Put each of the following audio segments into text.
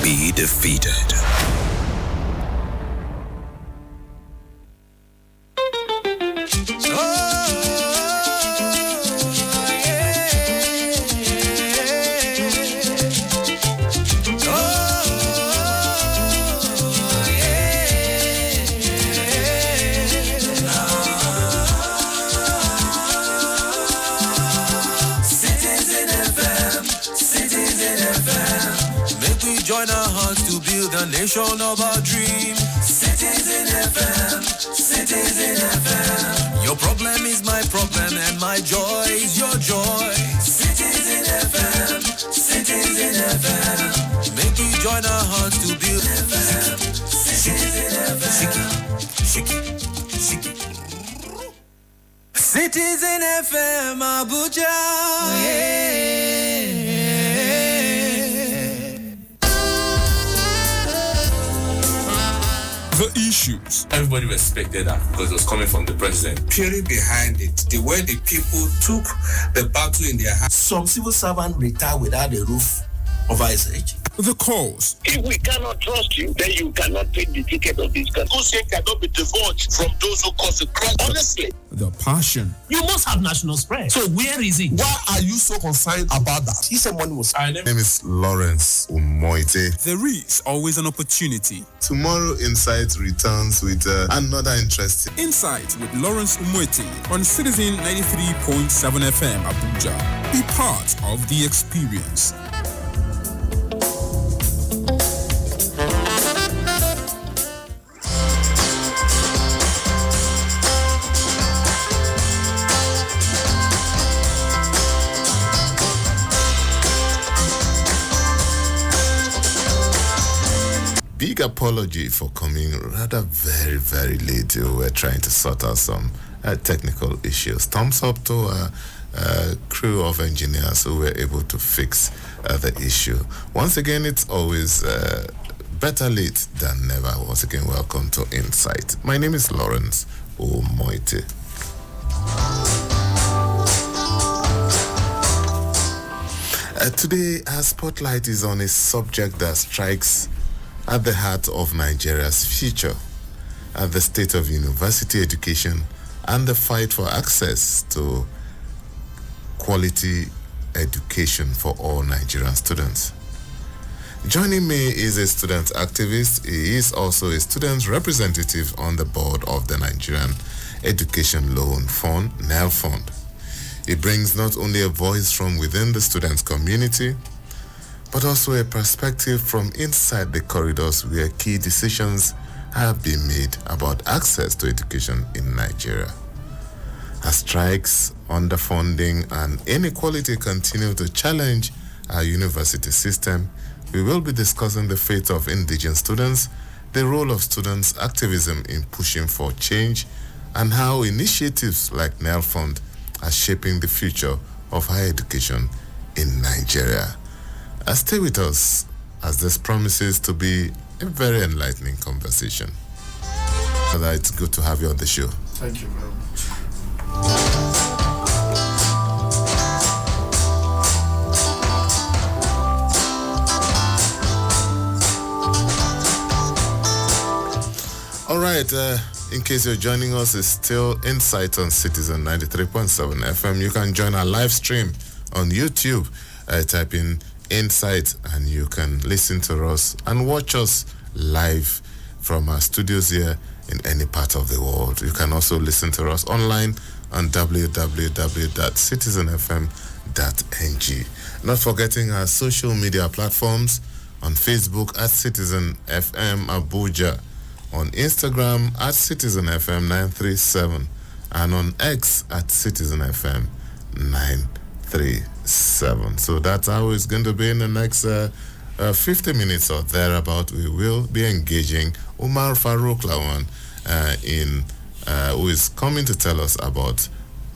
be defeated. Join our hearts to build a nation of our dreams. Citizen FM, Citizen FM. Your problem is my problem and my joy is your joy. Citizen FM, Citizen FM. Make we join our hearts to build FM. Citizen FM. Shiki. Citizen FM Abuja. The issues. Everybody respected that because it was coming from the president. Purely behind it, the way the people took the battle in their hands. Some civil servant retired without a roof over his head. The cause. If we cannot trust you, then you cannot take the ticket of this country. Hussein cannot be divorced from those who cause the crime. Honestly. The passion. You must have national spread. So where is it? Why are you so concerned about that? He said money was. My name is Lawrence Umoite. There is always an opportunity. Tomorrow Insight returns with another interesting. Insight with Lawrence Umoite on Citizen 93.7 FM Abuja. Be part of the experience. Big apology for coming rather very, very late. We were trying to sort out some technical issues. Thumbs up to a crew of engineers who were able to fix the issue. Once again, it's always better late than never. Once again, welcome to Insight. My name is Lawrence Umoite. Today, our spotlight is on a subject that strikes at the heart of Nigeria's future, at the state of university education and the fight for access to quality education for all Nigerian students. Joining me is a student activist. He is also a student representative on the board of the Nigerian Education Loan Fund, NEL Fund. He brings not only a voice from within the student community, but also a perspective from inside the corridors where key decisions have been made about access to education in Nigeria. As strikes, underfunding, and inequality continue to challenge our university system, we will be discussing the fate of indigenous students, the role of students' activism in pushing for change, and how initiatives like NEL Fund are shaping the future of higher education in Nigeria. Stay with us as this promises to be a very enlightening conversation. It's good to have you on the show. Thank you very much. All right, in case you're joining us, it's still Insight on Citizen 93.7 FM. You can join our live stream on YouTube. Type in Insight and you can listen to us and watch us live from our studios here in any part of the world. You can also listen to us online on www.citizenfm.ng. Not forgetting our social media platforms on Facebook at Citizen FM Abuja, on Instagram at Citizen FM 937, and on X at Citizen FM 937. So that's how it's going to be in the next 50 minutes or thereabout. We will be engaging Umar Farouk Lawan, who is coming to tell us about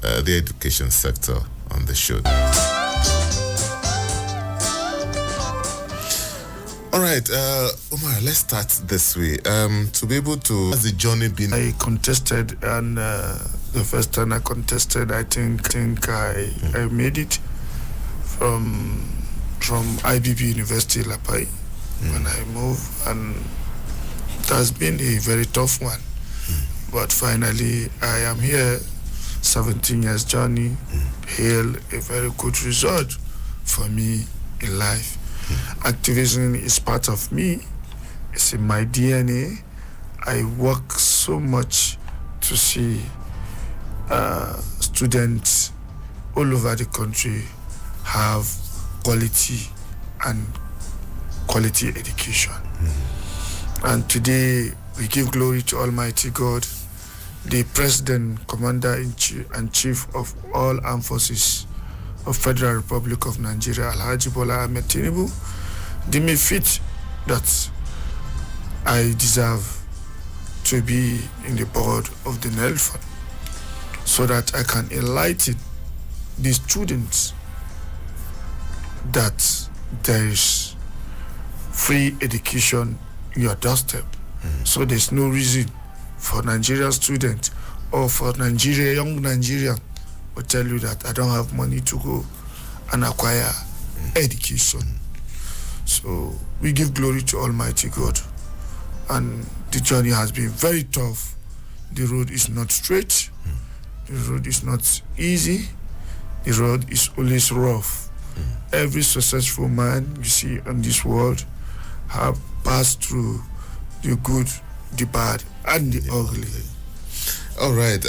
the education sector on the show. All right, Umar, let's start this way. To be able to, has the journey been? I contested, and the first time I contested, I think I made it from IBB University Lapai. when I moved, and it has been a very tough one. But finally, I am here, 17 years journey, hail a very good result for me in life. Activism is part of me. It's in my DNA. I work so much to see students all over the country have quality education. And today we give glory to Almighty God, the President, Commander-in-Chief and Chief of all Armed Forces of Federal Republic of Nigeria, Alhaji Bola Ahmed Tinubu, deem me fit that I deserve to be in the board of the NELFund so that I can enlighten the students that there is free education in your doorstep. So there's no reason for Nigerian students or for young Nigerian will tell you that I don't have money to go and acquire education. So we give glory to Almighty God. And the journey has been very tough. The road is not straight. The road is not easy. The road is always rough. Every successful man you see on this world have passed through the good, the bad, and the ugly. All right,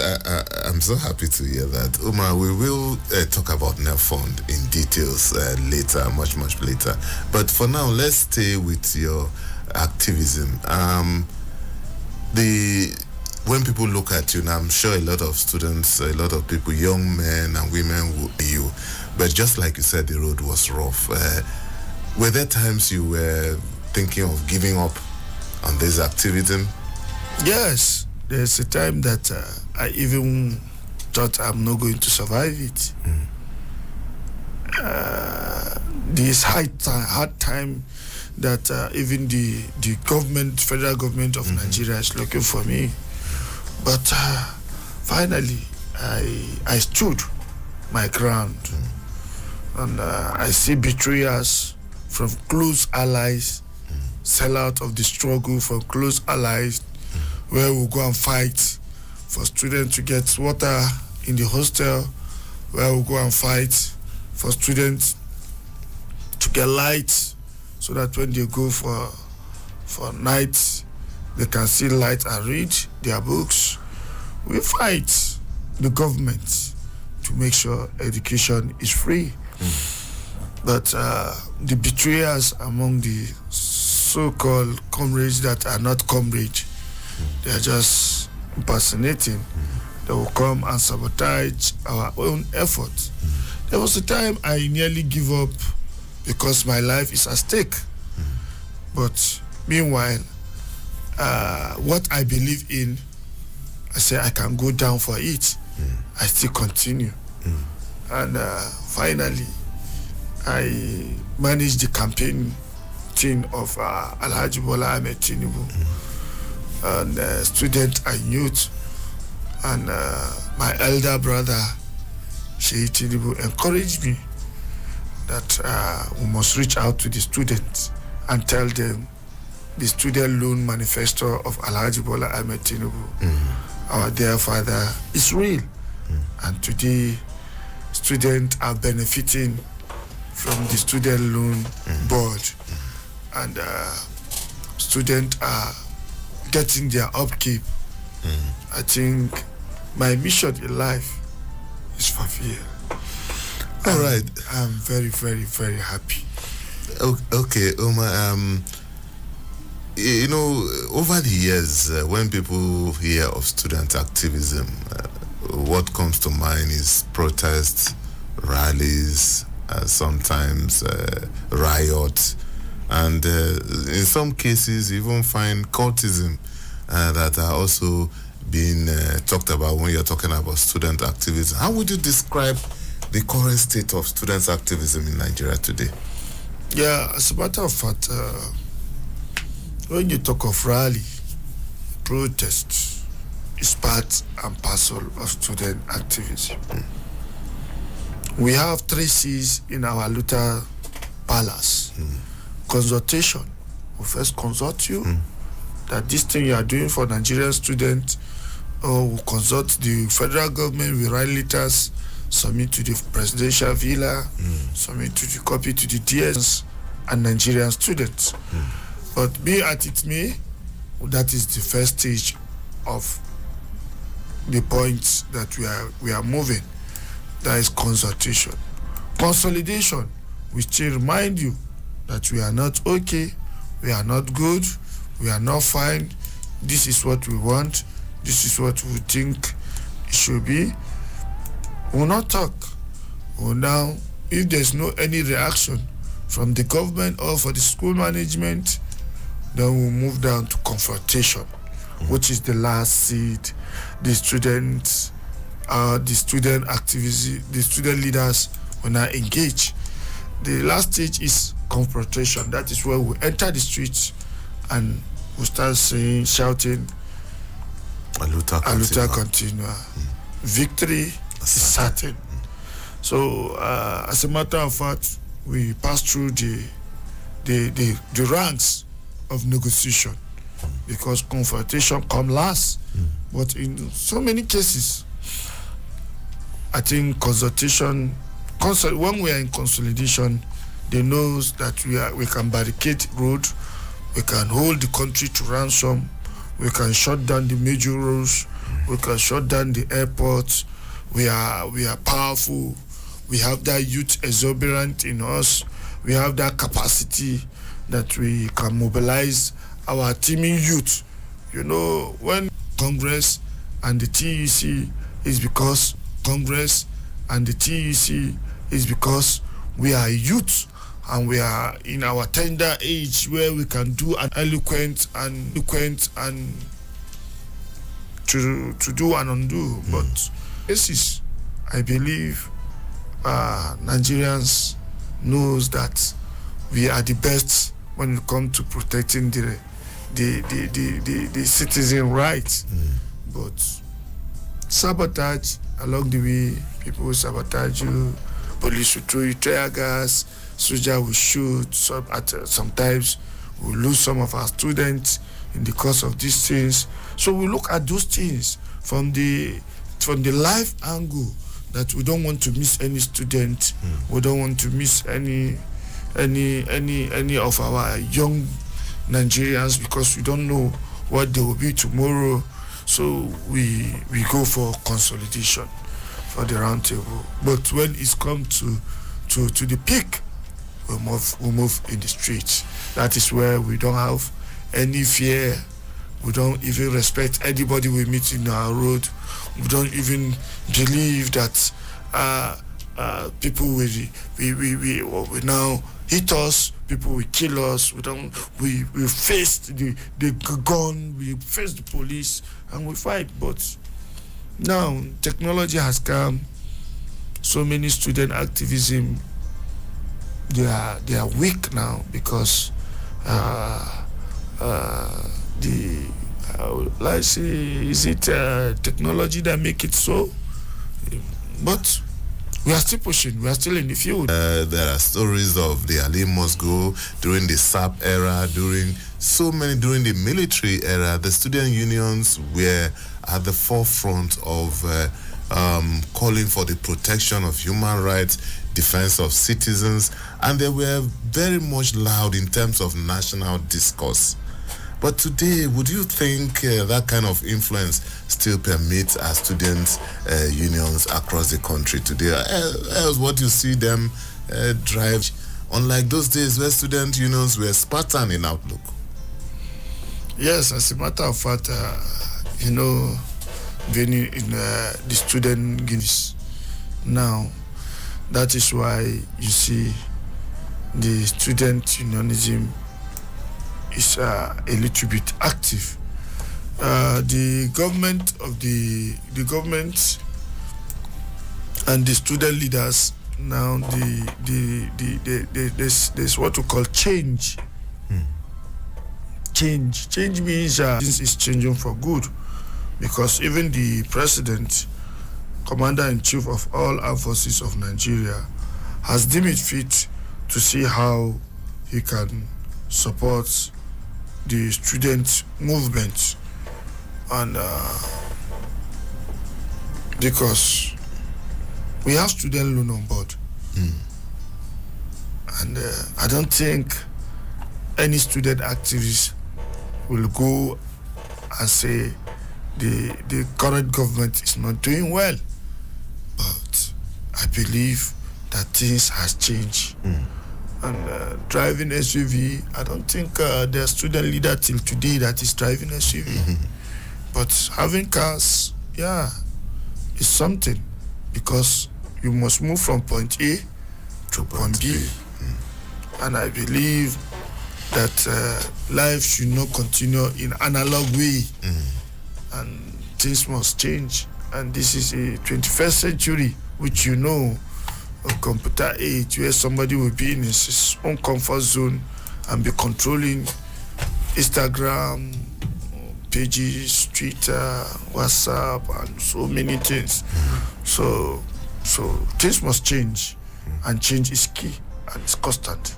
I'm so happy to hear that. Umar, we will talk about NELFund in details later, much later. But for now, let's stay with your activism. When people look at you, now I'm sure a lot of students, a lot of people, young men and women will be you. But just like you said, the road was rough. Were there times you were thinking of giving up on this activism? Yes, there's a time that I even thought I'm not going to survive it. This hard time that even the government, federal government of Nigeria is looking for me. But finally, I stood my ground. And I see betrayers from close allies, sell out of the struggle from close allies, where we go and fight for students to get water in the hostel, where we go and fight for students to get light, so that when they go for night, they can see light and read their books. We fight the government to make sure education is free. But the betrayers among the so-called comrades that are not comrades, they are just impersonating. They will come and sabotage our own efforts. There was a time I nearly give up because my life is at stake. But meanwhile, what I believe in, I say I can go down for it. I still continue. And finally, I managed the campaign team of Alhaji Bola Ahmed Tinubu, and student and youth, and my elder brother, Sheikh Tinubu, encouraged me that we must reach out to the students and tell them the student loan manifesto of Alhaji Bola Ahmed Tinubu, our dear father, is real. And today, students are benefiting from the student loan board, and students are getting their upkeep. I think my mission in life is fulfilled. All right. I'm very, very, very happy. Okay, Omar, you know, over the years, when people hear of student activism, what comes to mind is protests, rallies, sometimes riots, and in some cases even find cultism that are also being talked about when you're talking about student activism. How would you describe the current state of student activism in Nigeria today? Yeah, as a matter of fact, when you talk of rally, protest is part and parcel of student activism. We have 3 C's in our Luther Palace: consultation, will first consult you that this thing you are doing for Nigerian students, or will consult the federal government, we write letters, submit to the presidential villa, submit to the copy to the DS and Nigerian students. But be at it may, that is the first stage of the points that we are moving. That is consultation. Consolidation, we still remind you that we are not okay, we are not good, we are not fine. This is what we want. This is what we think it should be. We will not talk. We will now, if there's no any reaction from the government or for the school management, then we'll move down to confrontation, which is the last seed. The students, the student activists, the student leaders will now engage. The last stage is confrontation. That is where we enter the streets and we start saying, shouting, Aluta continua. Victory is certain. So, as a matter of fact, we pass through the ranks of negotiation because confrontation comes last. But in so many cases, I think consultation, when we are in consolidation, they know that we can barricade road, we can hold the country to ransom, we can shut down the major roads, we can shut down the airports. We are powerful. We have that youth exuberant in us. We have that capacity that we can mobilize our teeming youth. You know, when Congress and the TUC is because Congress and the TUC is because we are youth and we are in our tender age where we can do an eloquent and to do and undo. But this is, I believe, Nigerians knows that we are the best when it comes to protecting the citizen rights. But sabotage along the way, people will sabotage you, police will throw you tear gas, soldier will shoot, sometimes we lose some of our students in the course of these things. So we look at those things from the life angle, that we don't want to miss any student, we don't want to miss any of our young Nigerians, because we don't know what they will be tomorrow. So we go for consolidation for the round table. But when it's come to the peak, we move in the streets. That is where we don't have any fear. We don't even respect anybody we meet in our road. We don't even believe that people will now hit us. People will kill us. We face the gun. We face the police, and we fight. But now technology has come. So many student activism, they are weak now because let's say, is it technology that make it so? But we are still pushing. We are still in the field. There are stories of the Ali Moscow during the SAP era, during the military era. The student unions were at the forefront of calling for the protection of human rights, defense of citizens, and they were very much loud in terms of national discourse. But today, would you think that kind of influence still permits our students' unions across the country today? Else, what you see them drive, unlike those days where student unions were Spartan in outlook? Yes, as a matter of fact, being in the student unions now, that is why you see the student unionism is a little bit active. The government and the student leaders now, there's what we call change. Change means this is changing for good, because even the president, commander-in-chief of all armed forces of Nigeria, has deemed it fit to see how he can support the student movement, and because we have student loan on board, and I don't think any student activist will go and say the current government is not doing well. But I believe that things has changed. And driving SUV, I don't think there's student leader till today that is driving SUV. But having cars, yeah, is something, because you must move from point A to point B. And I believe that life should not continue in analog way, and things must change. And this is a 21st century, which a computer age, where somebody will be in his own comfort zone and be controlling Instagram pages, Twitter, WhatsApp, and so many things. So things must change, and change is key, and it's constant.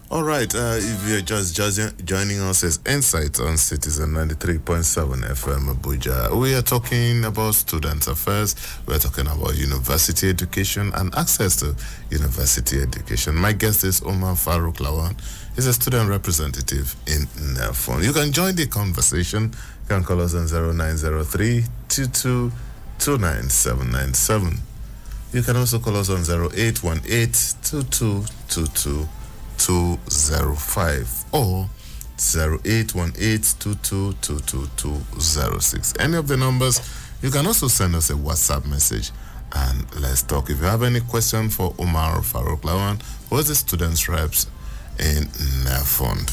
All right, if you're just joining us as Insight on Citizen 93.7 FM Abuja, we are talking about student affairs, we're talking about university education and access to university education. My guest is Umar Farouk Lawan. He's a student representative in NELFON. You can join the conversation. You can call us on 0903 22 29797. You can also call us on 0818 2222 205 or 0818-2222-206. Any of the numbers. You can also send us a WhatsApp message and let's talk. If you have any question for Umar Farouk Lawan, who is the students reps in NELFON.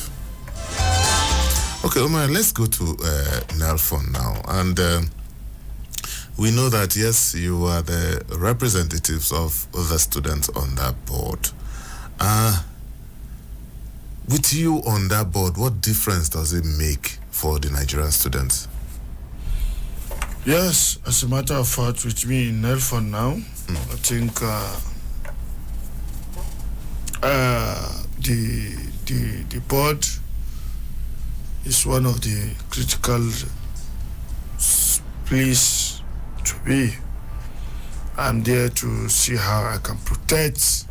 Okay, Umar, let's go to NELFON now. And we know that, yes, you are the representatives of the students on that board. With you on that board, what difference does it make for the Nigerian students? Yes, as a matter of fact, with me in NELFON now, I think the board is one of the critical place to be. I'm there to see how I can protect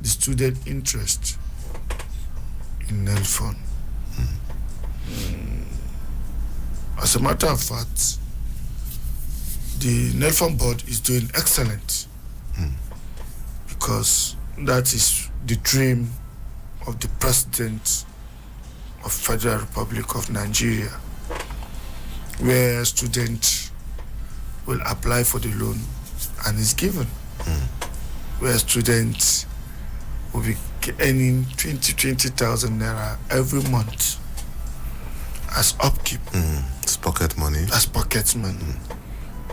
the student interest in NELFON. As a matter of fact, the NELFON board is doing excellent, because that is the dream of the President of Federal Republic of Nigeria, where students will apply for the loan and is given, where students will be earning 20,000 naira every month as upkeep. It's pocket money. As pocket money.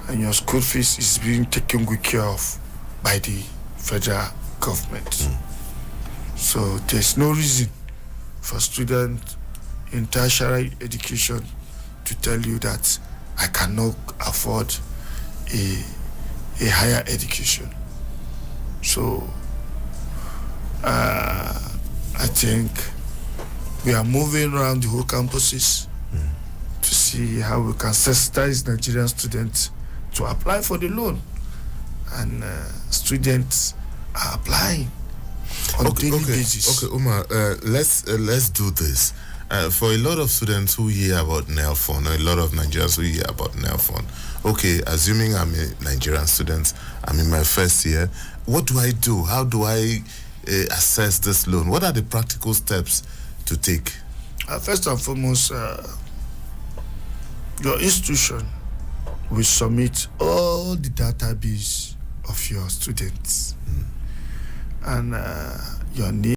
And your school fees is being taken good care of by the federal government. So there's no reason for students in tertiary education to tell you that I cannot afford a higher education. So I think we are moving around the whole campuses to see how we can sensitize Nigerian students to apply for the loan, and students are applying on a daily basis. Okay, Umar, let's do this. For a lot of students who hear about NELFON, or a lot of Nigerians who hear about NELFON, okay, assuming I'm a Nigerian student, I'm in my first year, what do I do? How do I assess this loan? What are the practical steps to take? First and foremost, your institution will submit all the database of your students, and your name,